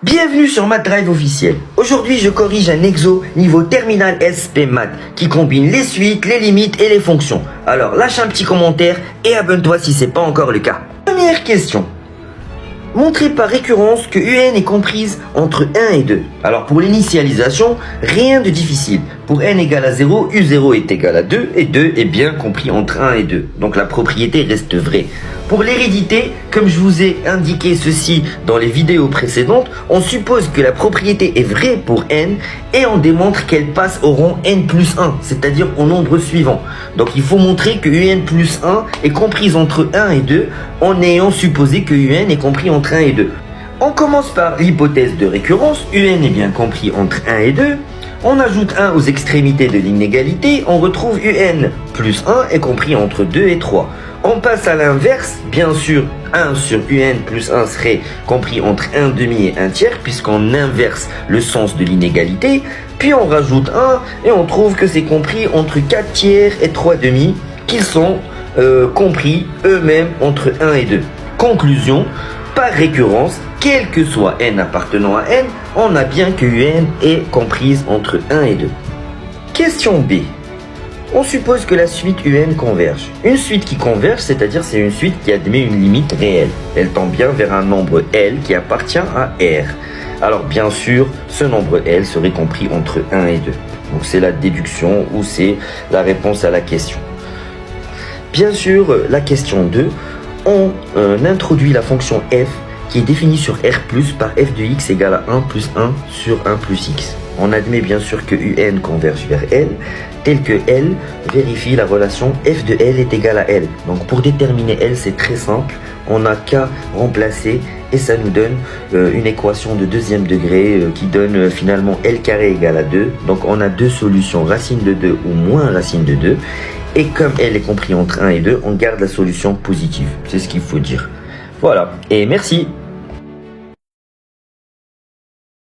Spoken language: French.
Bienvenue sur Math Drive officiel. Aujourd'hui, je corrige un exo niveau terminal SP Math qui combine les suites, les limites et les fonctions. Alors, lâche un petit commentaire et abonne-toi si c'est pas encore le cas. Première question. Montrer par récurrence que UN est comprise entre 1 et 2. Alors pour l'initialisation, rien de difficile. Pour n égale à 0, U0 est égal à 2 et 2 est bien compris entre 1 et 2. Donc la propriété reste vraie. Pour l'hérédité, comme je vous ai indiqué ceci dans les vidéos précédentes, on suppose que la propriété est vraie pour n et on démontre qu'elle passe au rang n plus 1, c'est-à-dire au nombre suivant. Donc il faut montrer que un plus 1 est comprise entre 1 et 2 en ayant supposé que un est compris entre 1 et 2. On commence par l'hypothèse de récurrence, un est bien compris entre 1 et 2. On ajoute 1 aux extrémités de l'inégalité, on retrouve un plus 1 est compris entre 2 et 3. On passe à l'inverse, bien sûr 1 sur un plus 1 serait compris entre 1 demi et 1 tiers puisqu'on inverse le sens de l'inégalité. Puis on rajoute 1 et on trouve que c'est compris entre 4 tiers et 3 demi qui sont compris eux-mêmes entre 1 et 2. Conclusion, par récurrence, quel que soit n appartenant à n, on a bien que un est comprise entre 1 et 2. Question B. On suppose que la suite un converge. Une suite qui converge, c'est-à-dire c'est une suite qui admet une limite réelle. Elle tend bien vers un nombre L qui appartient à R. Alors bien sûr, ce nombre L serait compris entre 1 et 2. Donc c'est la déduction ou c'est la réponse à la question. Bien sûr, la question 2, on introduit la fonction f qui est définie sur R+, par f de x égale à 1 plus 1 sur 1 plus x. On admet bien sûr que un converge vers L, tel que L vérifie la relation f de L est égal à L. Donc pour déterminer L, c'est très simple, on n'a qu'à remplacer et ça nous donne une équation de deuxième degré qui donne finalement L carré égale à 2. Donc on a deux solutions, racine de 2 ou moins racine de 2. Et comme L est compris entre 1 et 2, on garde la solution positive. C'est ce qu'il faut dire. Voilà, et merci.